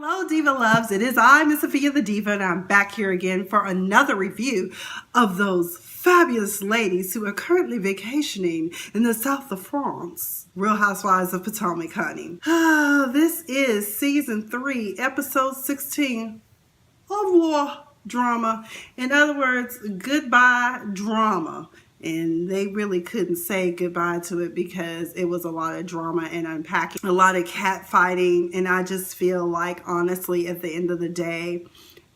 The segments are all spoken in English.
Hello, Diva Loves. It is I, Miss Sophia the Diva, and I'm back here again for another review of those fabulous ladies who are currently vacationing in the south of France. Real Housewives of Potomac, honey. This is season 3, episode 16. Revoir drama. In other words, goodbye drama. And they really couldn't say goodbye to it because it was a lot of drama and unpacking, a lot of cat fighting. And I just feel like, honestly, at the end of the day,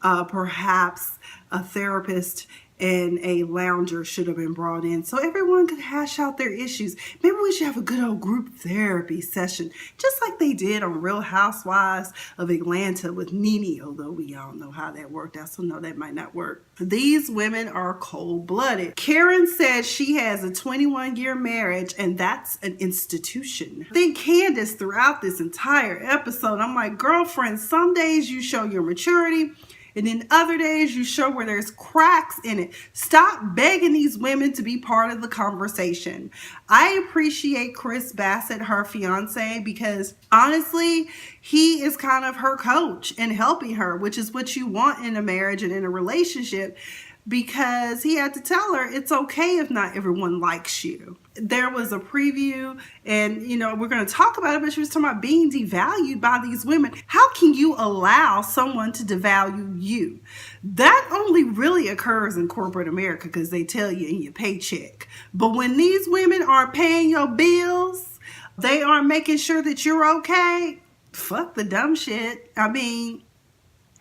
perhaps a therapist and a lounger should have been brought in so everyone could hash out their issues. Maybe we should have a good old group therapy session, just like they did on Real Housewives of Atlanta with Nene, although we all know how that worked out, so no, that might not work. These women are cold-blooded. Karen said she has a 21-year marriage, and that's an institution. I think Candiace throughout this entire episode, I'm like, girlfriend, some days you show your maturity, and then other days you show where there's cracks in it. Stop begging these women to be part of the conversation. I appreciate Chris Bassett, her fiance, because honestly, he is kind of her coach and helping her, which is what you want in a marriage and in a relationship, because he had to tell her it's okay if not everyone likes you. There was a preview, and we're going to talk about it, but she was talking about being devalued by these women. How can you allow someone to devalue you? That only really occurs in corporate America because they tell you in your paycheck. But when these women aren't paying your bills, they aren't making sure that you're okay, fuck the dumb shit. I mean,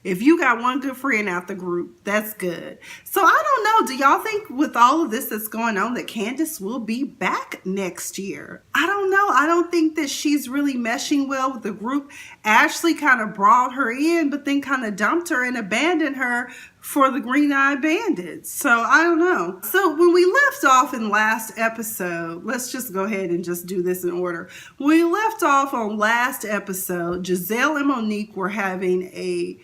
if you got one good friend out the group, that's good. So I don't know. Do y'all think with all of this that's going on that Candiace will be back next year? I don't know. I don't think that she's really meshing well with the group. Ashley kind of brought her in, but then kind of dumped her and abandoned her for the Green-Eyed Bandits. So I don't know. So when we left off in last episode, let's just go ahead and just do this in order. When we left off on last episode, Gizelle and Monique were having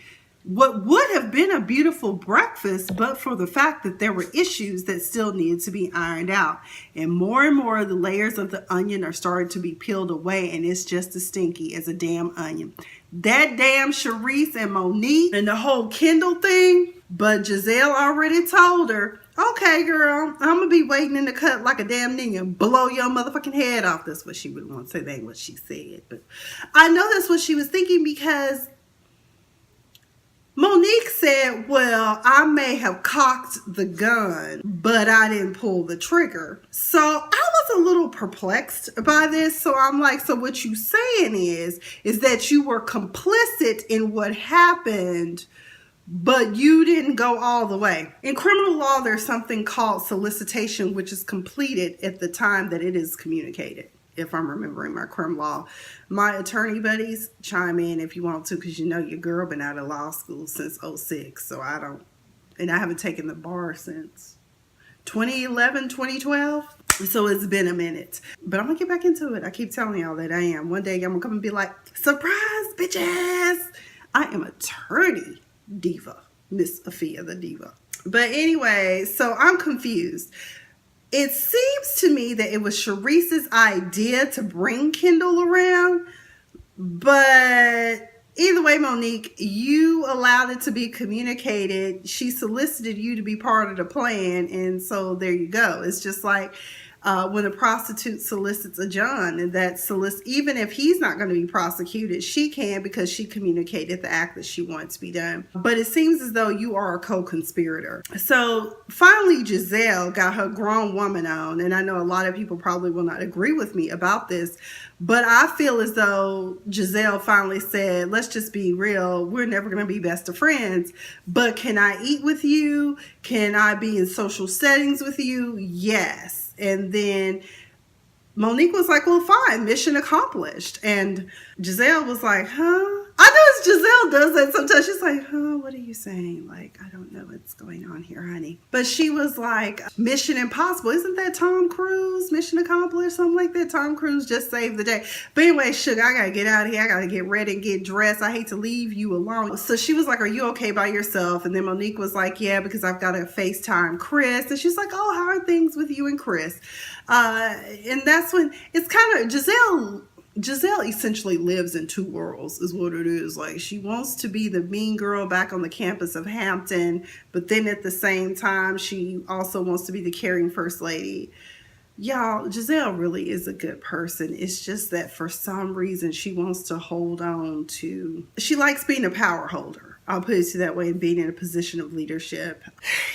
what would have been a beautiful breakfast, but for the fact that there were issues that still needed to be ironed out. And more the layers of the onion are starting to be peeled away, and it's just as stinky as a damn onion. That damn Charrisse and Monique and the whole Kendall thing, but Gizelle already told her, okay, girl, I'm going to be waiting in the cut like a damn ninja, blow your motherfucking head off. That's what she would want to say. That ain't what she said, but I know that's what she was thinking, because Monique said, well, I may have cocked the gun, but I didn't pull the trigger. So I was a little perplexed by this. So I'm like, so what you saying is that you were complicit in what happened, but you didn't go all the way. In criminal law, there's something called solicitation, which is completed at the time that it is communicated. If I'm remembering my crim law. My attorney buddies, chime in if you want to, because your girl been out of law school since 06. So I haven't taken the bar since 2011, 2012. So it's been a minute. But I'm going to get back into it. I keep telling y'all that I am. One day I'm going to come and be like, surprise, bitches. I am attorney diva, Miss Sophia the Diva. But anyway, so I'm confused. It seems to me that it was Charisse's idea to bring Kendall around, but either way, Monique, you allowed it to be communicated. She solicited you to be part of the plan, and so there you go. It's just like when a prostitute solicits a John, and even if he's not going to be prosecuted, she can, because she communicated the act that she wants to be done. But it seems as though you are a co-conspirator. So finally, Gizelle got her grown woman on, and I know a lot of people probably will not agree with me about this, but I feel as though Gizelle finally said, let's just be real. We're never going to be best of friends, but can I eat with you? Can I be in social settings with you? Yes. And then Monique was like, well, fine, mission accomplished. And Gizelle was like, huh? I know Gizelle does that sometimes. She's like, huh, what are you saying? Like, I don't know what's going on here, honey. But she was like, mission impossible. Isn't that Tom Cruise? Mission accomplished? Something like that. Tom Cruise just saved the day. But anyway, sugar, I got to get out of here. I got to get ready and get dressed. I hate to leave you alone. So she was like, are you okay by yourself? And then Monique was like, yeah, because I've got to FaceTime Chris. And she's like, oh, how are things with you and Chris? And that's when it's kind of, Gizelle Gizelle essentially lives in two worlds, is what it is. Like, she wants to be the mean girl back on the campus of Hampton, but then at the same time, she also wants to be the caring first lady. Y'all, Gizelle really is a good person. It's just that for some reason she wants to hold on to, she likes being a power holder. I'll put it that way, and being in a position of leadership.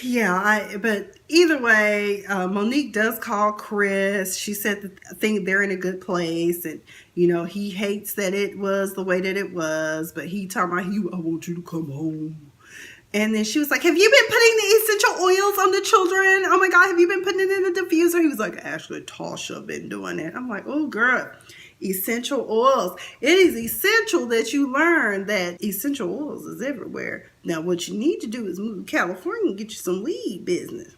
Yeah, but either way, Monique does call Chris. She said that I think they're in a good place, and you know, he hates that it was the way that it was, but he talking about, I want you to come home. And then she was like, have you been putting the essential oils on the children? Oh my God, have you been putting it in the diffuser? He was like, actually, Tasha been doing it. I'm like, oh girl, essential oils. It is essential that you learn that essential oils is everywhere. Now, what you need to do is move to California and get you some weed business.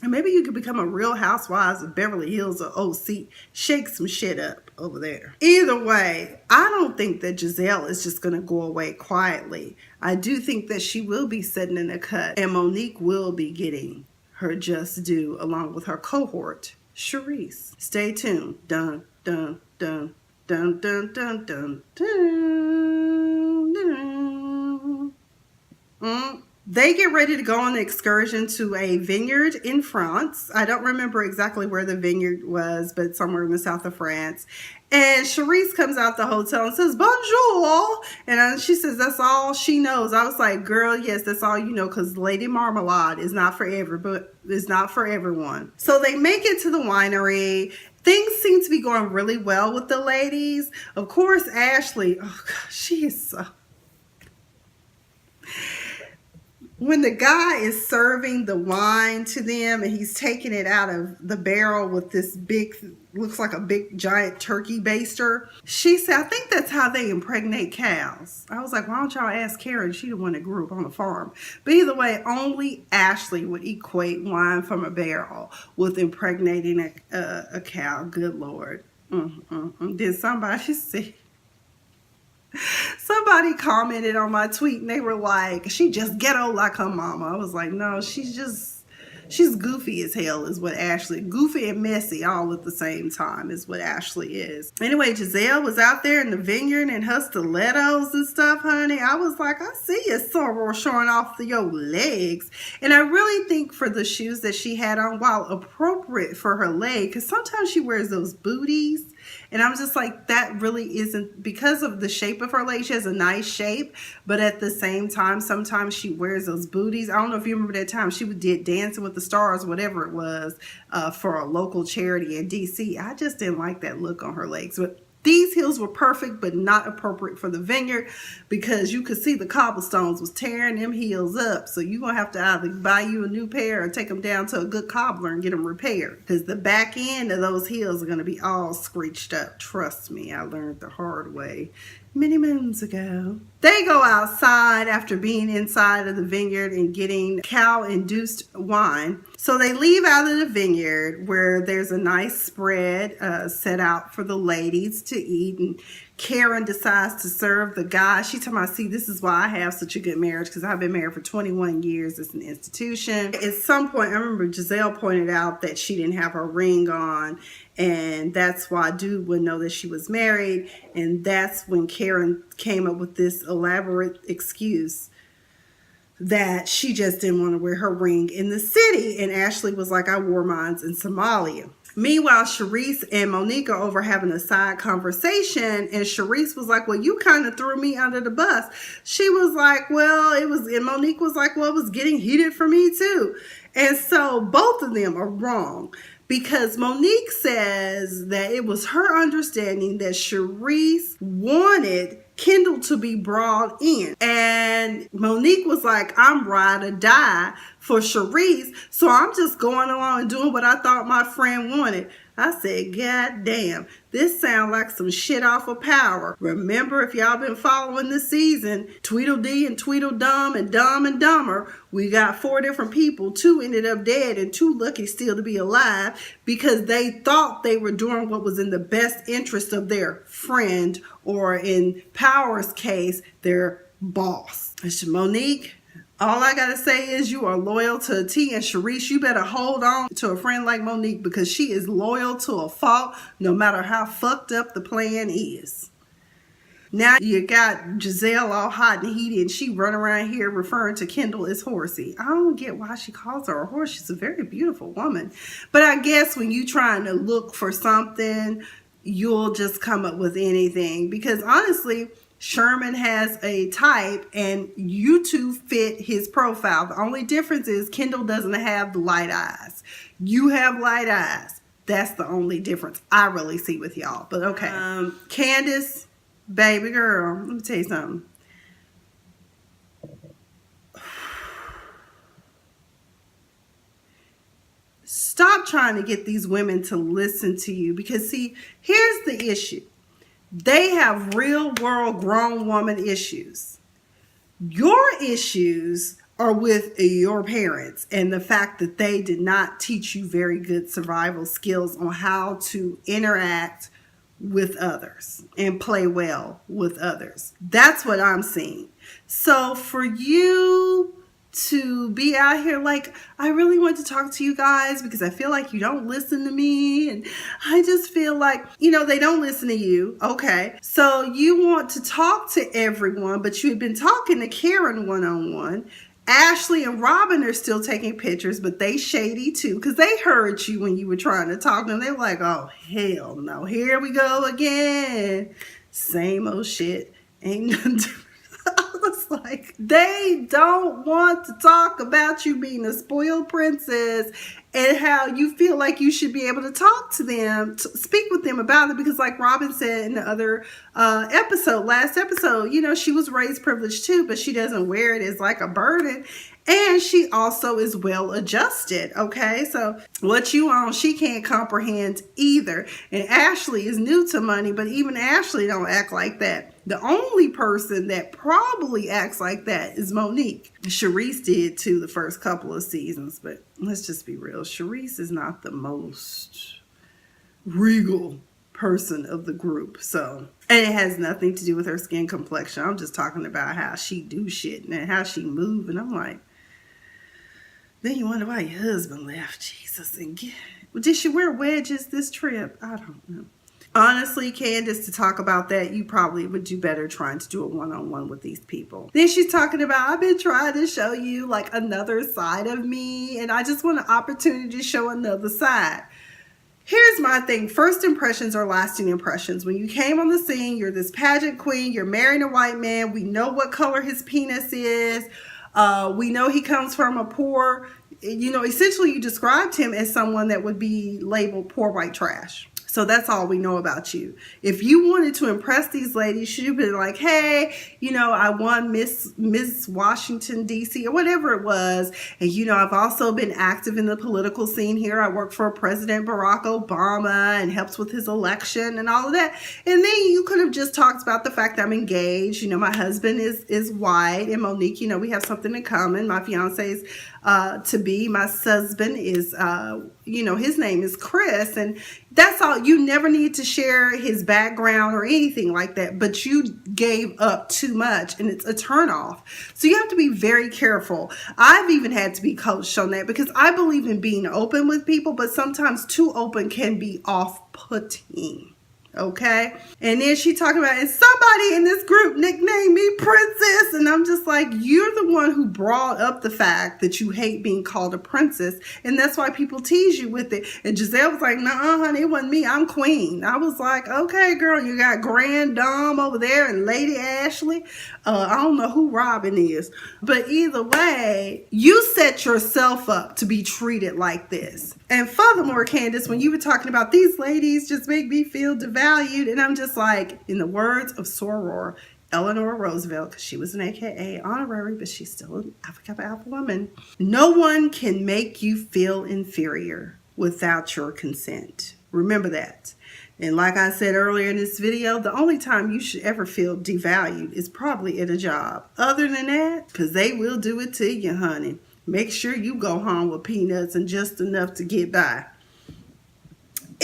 And maybe you could become a Real Housewives of Beverly Hills or OC. Shake some shit up over there. Either way, I don't think that Gizelle is just going to go away quietly. I do think that she will be sitting in a cut, and Monique will be getting her just due along with her cohort, Charrisse. Stay tuned. Dun, dun, dun, dun, dun, dun, dun, dun, dun. They get ready to go on an excursion to a vineyard in France. I don't remember exactly where the vineyard was, but somewhere in the south of France. And Charrisse comes out the hotel and says, bonjour. And she says that's all she knows. I was like, girl, yes, that's all you know, because Lady Marmalade is not for everyone. So they make it to the winery. Things seem to be going really well with the ladies. Of course, Ashley, oh God, she is so... When the guy is serving the wine to them and he's taking it out of the barrel with this big, looks like a big giant turkey baster, she said, I think that's how they impregnate cows. I was like, why don't y'all ask Karen? She the one that grew up on a farm. But either way, only Ashley would equate wine from a barrel with impregnating a cow. Good Lord. Then somebody said, somebody commented on my tweet and they were like, she just ghetto like her mama. I was like, no, she's goofy as hell is what Ashley, goofy and messy all at the same time is what Ashley is. Anyway, Gizelle was out there in the vineyard in her stilettos and stuff, honey. I was like, I see you sorrow showing off your legs. And I really think for the shoes that she had on, while appropriate for her leg, because sometimes she wears those booties. And I'm just like, that really isn't, because of the shape of her leg, she has a nice shape, but at the same time, sometimes she wears those booties. I don't know if you remember that time she did Dancing with the Stars, whatever it was, for a local charity in DC. I just didn't like that look on her legs. But these heels were perfect, but not appropriate for the vineyard, because you could see the cobblestones was tearing them heels up. So you're going to have to either buy you a new pair or take them down to a good cobbler and get them repaired, because the back end of those heels are going to be all screeched up. Trust me, I learned the hard way many moons ago. They go outside after being inside of the vineyard and getting cow-induced wine. So they leave out of the vineyard where there's a nice spread set out for the ladies to eat. And Karen decides to serve the guy. She talking about, see, this is why I have such a good marriage, because I've been married for 21 years. It's an institution. At some point, I remember Gizelle pointed out that she didn't have her ring on, and that's why dude would know that she was married. And that's when Karen came up with this elaborate excuse that she just didn't want to wear her ring in the city. And Ashley was like, I wore mine in Somalia. Meanwhile, Charrisse and Monique are over having a side conversation, and Charrisse was like, well, you kind of threw me under the bus. She was like, well, and Monique was like, well, it was getting heated for me too. And so both of them are wrong, because Monique says that it was her understanding that Charrisse wanted Kendall to be brought in. And Monique was like, I'm ride or die for Charrisse, so I'm just going along and doing what I thought my friend wanted. I said, God damn, this sounds like some shit off of Power. Remember, if y'all been following this season, Tweedledee and Tweedledum and Dumb and Dumber, we got 4 different people. 2 ended up dead and 2 lucky still to be alive, because they thought they were doing what was in the best interest of their friend, or in Power's case, their boss. Monique, All I gotta say is you are loyal to a T, and Charrisse, you better hold on to a friend like Monique, because she is loyal to a fault no matter how fucked up the plan is. Now you got Gizelle all hot and heated, and she run around here referring to Kendall as horsey. I don't get why she calls her a horse. She's a very beautiful woman. But I guess when you trying to look for something, you'll just come up with anything. Because honestly, Sherman has a type and you two fit his profile. The only difference is Kendall doesn't have the light eyes. You have light eyes. That's the only difference I really see with y'all. But okay. Candiace, baby girl, let me tell you something. Stop trying to get these women to listen to you, because see, here's the issue. They have real world grown woman issues. Your issues are with your parents and the fact that they did not teach you very good survival skills on how to interact with others and play well with others. That's what I'm seeing. So for you to be out here like, I really want to talk to you guys because I feel like you don't listen to me, and I just feel like, you know, they don't listen to you. Okay, so you want to talk to everyone, but you had been talking to Karen one-on-one. Ashley and Robyn are still taking pictures, but they shady too, because they heard you when you were trying to talk to them. They're like, oh hell no, here we go again, same old shit, ain't nothing different. I was like, they don't want to talk about you being a spoiled princess and how you feel like you should be able to talk to them, to speak with them about it. Because like Robyn said in the other last episode, you know, she was raised privileged too, but she doesn't wear it as like a burden. And she also is well adjusted, okay? So what you own, she can't comprehend either. And Ashley is new to money, but even Ashley don't act like that. The only person that probably acts like that is Monique. Charrisse did too the first couple of seasons, but let's just be real. Charrisse is not the most regal person of the group. So, and it has nothing to do with her skin complexion. I'm just talking about how she do shit and how she move. And I'm like, then you wonder why your husband left. Jesus. And did she wear wedges this trip? I don't know. Honestly, Candiace, to talk about that, you probably would do better trying to do a one-on-one with these people. Then she's talking about, I've been trying to show you like another side of me, and I just want an opportunity to show another side. Here's my thing. First impressions are lasting impressions. When you came on the scene, you're this pageant queen, you're marrying a white man. We know what color his penis is. We know he comes from a poor, you know, essentially you described him as someone that would be labeled poor white trash. So that's all we know about you. If you wanted to impress these ladies, you'd be like, hey, you know, I won Miss Washington, D.C. or whatever it was. And, you know, I've also been active in the political scene here. I worked for President Barack Obama and helped with his election and all of that. And then you could have just talked about the fact that I'm engaged. You know, my husband is white, and Monique, you know, we have something in common. My fiance's to be, my husband is, you know, his name is Chris, and that's all. You never need to share his background or anything like that, but you gave up too much, and it's a turnoff. So you have to be very careful. I've even had to be coached on that, because I believe in being open with people, but sometimes too open can be off-putting. Okay, and then she talking about, and somebody in this group nicknamed me princess, and I'm just like, you're the one who brought up the fact that you hate being called a princess, and that's why people tease you with it. And Gizelle was like, nah, honey, it wasn't me, I'm queen. I was like, okay, girl, you got Grand Dame over there and Lady Ashley. I don't know who Robyn is, but either way, you set yourself up to be treated like this. And furthermore, Candiace, when you were talking about these ladies just make me feel devalued, and I'm just like, in the words of Soror, Eleanor Roosevelt, because she was an AKA honorary, but she's still an Alpha woman. No one can make you feel inferior without your consent. Remember that. And like I said earlier in this video, the only time you should ever feel devalued is probably at a job. Other than that, because they will do it to you, honey. Make sure you go home with peanuts and just enough to get by.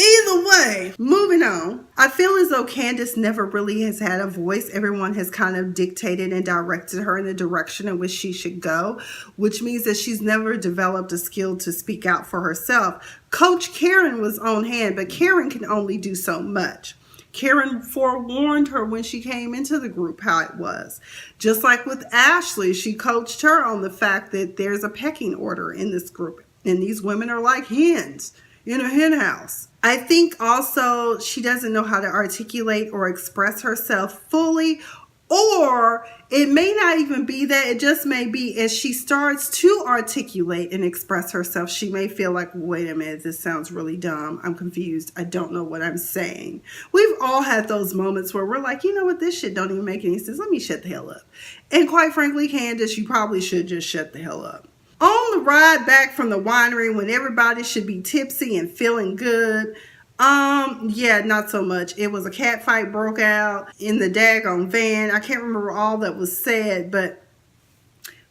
Either way, moving on. I feel as though Candiace never really has had a voice. Everyone has kind of dictated and directed her in the direction in which she should go, which means that she's never developed a skill to speak out for herself. Coach Karen was on hand, but Karen can only do so much. Karen forewarned her when she came into the group how it was. Just like with Ashley, she coached her on the fact that there's a pecking order in this group, and these women are like hens in a hen house. I think also she doesn't know how to articulate or express herself fully, or it may not even be that. It just may be as she starts to articulate and express herself, she may feel like, wait a minute, this sounds really dumb. I'm confused. I don't know what I'm saying. We've all had those moments where we're like, you know what, this shit don't even make any sense. Let me shut the hell up. And quite frankly, Candiace, you probably should just shut the hell up. On the ride back from the winery when everybody should be tipsy and feeling good, yeah, not so much. It was a cat fight broke out in the daggone van. I can't remember all that was said, but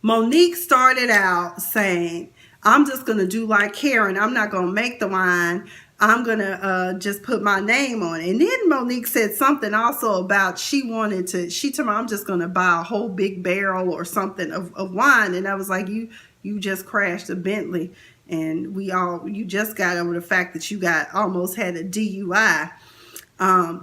Monique started out saying, I'm just going to do like Karen. I'm not going to make the wine. I'm going to just put my name on it. And then Monique said something also about she told me, I'm just going to buy a whole big barrel or something of wine. And I was like, you just crashed a Bentley, and you just got over the fact that you almost had a DUI.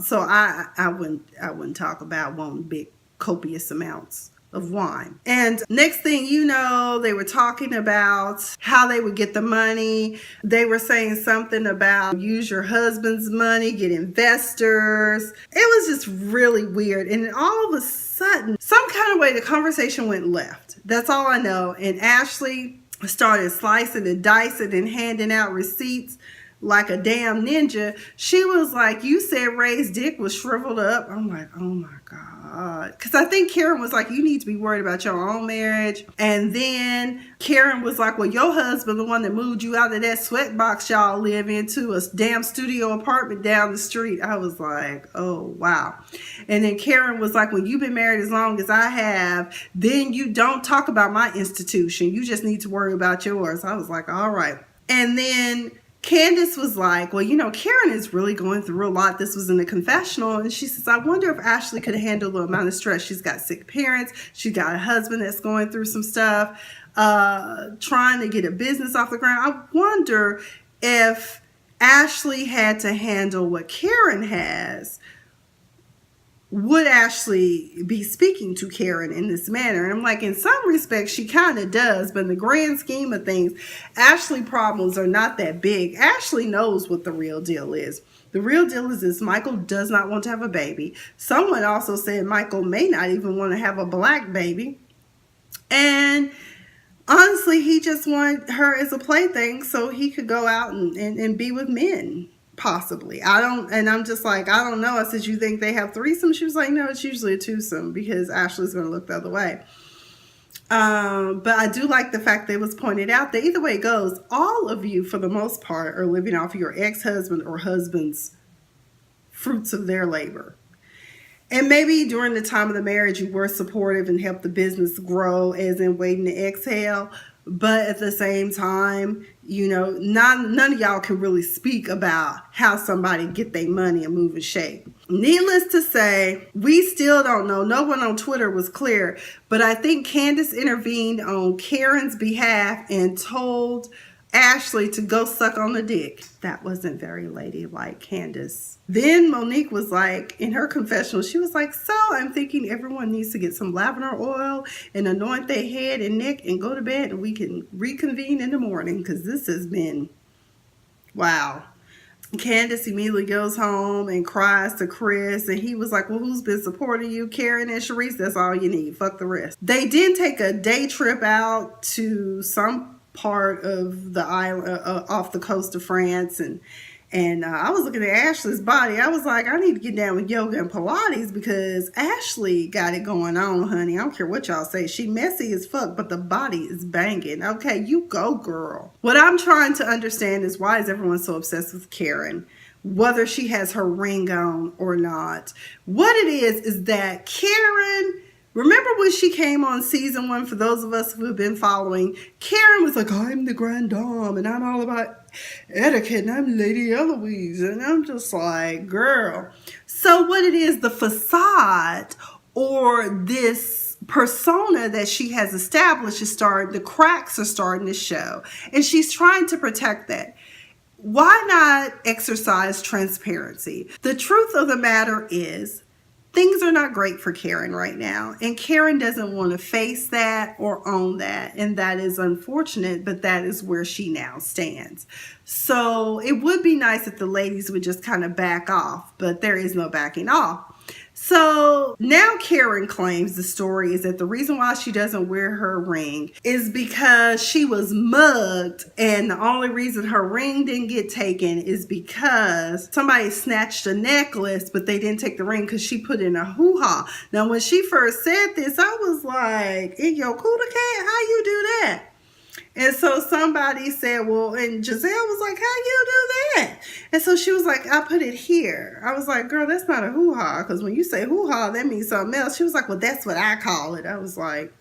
So I wouldn't talk about wanting big copious amounts of wine. And next thing you know, they were talking about how they would get the money. They were saying something about use your husband's money, get investors. It was just really weird. And then all of a sudden, some kind of way the conversation went left. That's all I know. And Ashley started slicing and dicing and handing out receipts like a damn ninja. She was like, you said Ray's dick was shriveled up. I'm like, oh my God. Because I think Karen was like, you need to be worried about your own marriage. And then Karen was like, well, your husband, the one that moved you out of that sweatbox y'all live into, a damn studio apartment down the street. I was like, oh, wow. And then Karen was like, when you've been married as long as I have, then you don't talk about my institution. You just need to worry about yours. I was like, all right. And then Candiace was like, well, you know, Karen is really going through a lot. This was in the confessional. And she says, I wonder if Ashley could handle the amount of stress. She's got sick parents. She's got a husband that's going through some stuff, trying to get a business off the ground. I wonder if Ashley had to handle what Karen has, would Ashley be speaking to Karen in this manner? And I'm like, in some respects, she kind of does. But in the grand scheme of things, Ashley problems are not that big. Ashley knows what the real deal is. The real deal is this: Michael does not want to have a baby. Someone also said Michael may not even want to have a black baby. And honestly, he just wanted her as a plaything so he could go out and be with men. Possibly. I'm just like, I don't know. I said, you think they have threesome? She was like, no, it's usually a twosome because Ashley's going to look the other way. But I do like the fact that it was pointed out that either way it goes, all of you, for the most part, are living off your ex-husband or husband's fruits of their labor. And maybe during the time of the marriage, you were supportive and helped the business grow, as in waiting to exhale. But at the same time, you know, none of y'all can really speak about how somebody get their money and move and shake. Needless to say, we still don't know. No one on Twitter was clear. But I think Candiace intervened on Karen's behalf and told Ashley to go suck on the dick. That wasn't very ladylike, Candiace. Then Monique was like, in her confessional, she was like, so I'm thinking everyone needs to get some lavender oil and anoint their head and neck and go to bed, and we can reconvene in the morning because this has been, wow. Candiace immediately goes home and cries to Chris, and he was like, well, who's been supporting you? Karen and Charrisse, that's all you need. Fuck the rest. They did take a day trip out to some part of the island, off the coast of France, and I was looking at Ashley's body. I was like, I need to get down with yoga and Pilates because Ashley got it going on, honey. I don't care what y'all say. She messy as fuck, but the body is banging. Okay, you go, girl. What I'm trying to understand is, why is everyone so obsessed with Karen, whether she has her ring on or not? What it is that Karen, remember when she came on season 1, for those of us who have been following, Karen was like, I'm the grand dame and I'm all about etiquette, and I'm Lady Eloise. And I'm just like, girl. So what it is, the facade or this persona that she has established is starting, the cracks are starting to show. And she's trying to protect that. Why not exercise transparency? The truth of the matter is, things are not great for Karen right now. And Karen doesn't want to face that or own that. And that is unfortunate, but that is where she now stands. So it would be nice if the ladies would just kind of back off, but there is no backing off. So now Karen claims the story is that the reason why she doesn't wear her ring is because she was mugged, and the only reason her ring didn't get taken is because somebody snatched a necklace, but they didn't take the ring because she put in a hoo-ha. Now when she first said this, I was like, in your cooter cat, how you do that? And so somebody said, well, and Gizelle was like, how you do that? And so she was like, I put it here. I was like, girl, that's not a hoo-ha. Because when you say hoo-ha, that means something else. She was like, well, that's what I call it. I was like,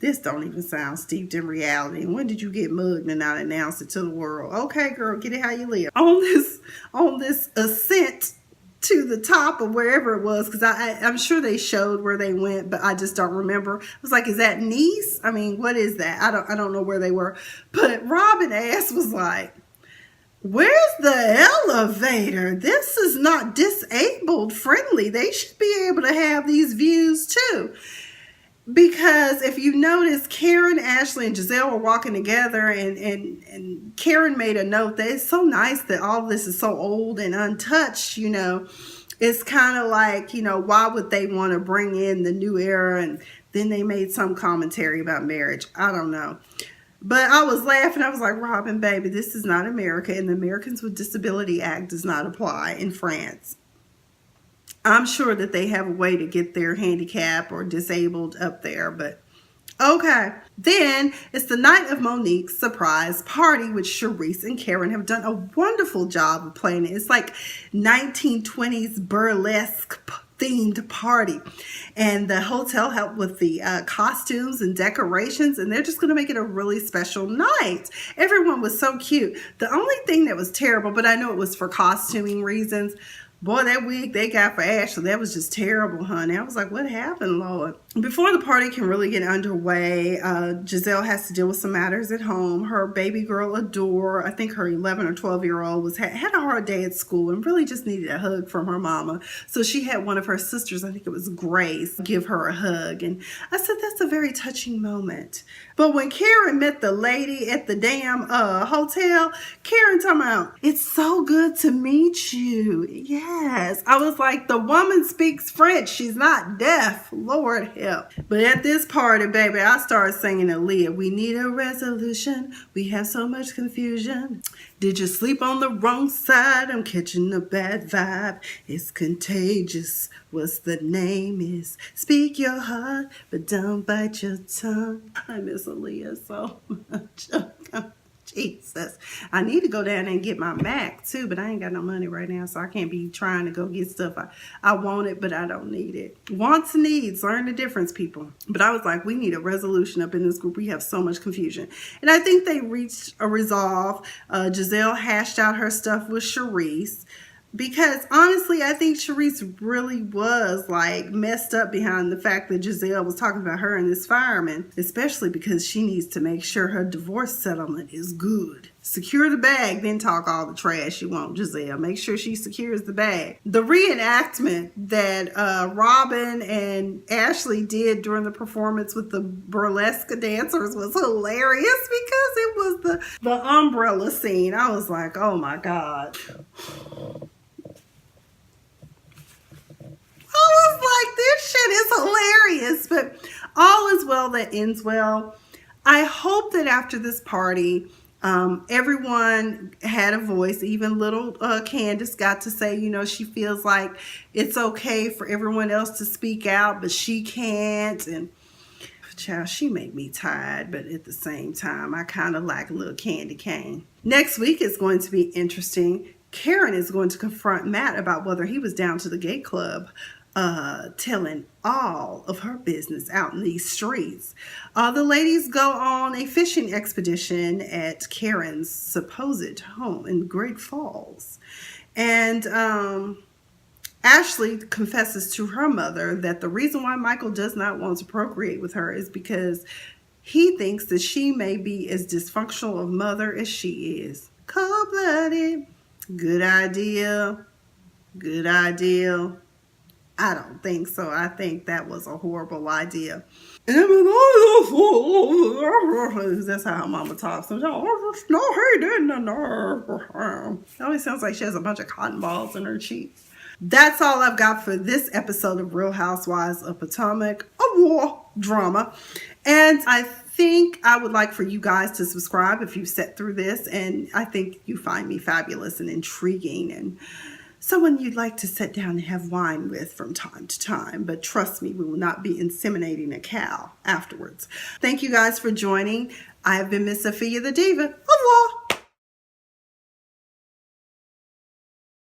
this don't even sound steeped in reality. When did you get mugged and not announce it to the world? Okay, girl, get it how you live. On this ascent to the top of wherever it was, because I'm sure they showed where they went, but I just don't remember. I was like, is that Nice? I mean, what is that? I don't know where they were. But Robyn ass was like, where's the elevator? This is not disabled friendly. They should be able to have these views too. Because if you notice, Karen, Ashley, and Gizelle were walking together, and Karen made a note that it's so nice that all this is so old and untouched, you know. It's kind of like, you know, why would they want to bring in the new era? And then they made some commentary about marriage. I don't know. But I was laughing. I was like, Robyn, baby, this is not America, and the Americans with Disability Act does not apply in France. I'm sure that they have a way to get their handicap or disabled up there, but okay. Then it's the night of Monique's surprise party, which Charrisse and Karen have done a wonderful job of playing it. It's like 1920s burlesque themed party, and the hotel helped with the costumes and decorations, and they're just going to make it a really special night. Everyone was so cute. The only thing that was terrible, but I know it was for costuming reasons, boy, that wig they got for Ashley, that was just terrible, honey. I was like, what happened, Lord? Before the party can really get underway, Gizelle has to deal with some matters at home. Her baby girl, Adore, I think her 11 or 12-year-old, had a hard day at school and really just needed a hug from her mama. So she had one of her sisters, I think it was Grace, give her a hug. And I said, that's a very touching moment. But when Karen met the lady at the damn hotel, Karen talking about, it's so good to meet you. Yes. I was like, the woman speaks French. She's not deaf. Lord help. But at this party, baby, I started singing Aaliyah. We need a resolution. We have so much confusion. Did you sleep on the wrong side? I'm catching a bad vibe. It's contagious. What's the name is? Speak your heart, but don't bite your tongue. I miss Aaliyah so much. Jesus. I need to go down there and get my Mac too, but I ain't got no money right now, so I can't be trying to go get stuff. I want it, but I don't need it. Wants and needs. Learn the difference, people. But I was like, we need a resolution up in this group. We have so much confusion. And I think they reached a resolve. Gizelle hashed out her stuff with Charrisse. Because honestly, I think Charrisse really was like messed up behind the fact that Gizelle was talking about her and this fireman, especially because she needs to make sure her divorce settlement is good. Secure the bag, then talk all the trash you want, Gizelle. Make sure she secures the bag. The reenactment that Robyn and Ashley did during the performance with the burlesque dancers was hilarious because it was the umbrella scene. I was like, oh my God. I was like, this shit is hilarious, but all is well that ends well. I hope that after this party, everyone had a voice. Even little Candiace got to say, you know, she feels like it's okay for everyone else to speak out, but she can't. And child, she made me tired, but at the same time, I kind of like little candy cane. Next week is going to be interesting. Karen is going to confront Matt about whether he was down to the gay club telling all of her business out in these streets. The ladies go on a fishing expedition at Karen's supposed home in Great Falls. And Ashley confesses to her mother that the reason why Michael does not want to procreate with her is because he thinks that she may be as dysfunctional of mother as she is. Cold-blooded. Good idea. Good idea. I don't think so. I think that was a horrible idea. That's how her mama talks. No, he didn't. It always sounds like she has a bunch of cotton balls in her cheeks. That's all I've got for this episode of Real Housewives of Potomac, a war drama. And I think I would like for you guys to subscribe if you've sat through this. And I think you find me fabulous and intriguing and someone you'd like to sit down and have wine with from time to time. But trust me, we will not be inseminating a cow afterwards. Thank you guys for joining. I have been Miss Sophia the Diva. Au revoir.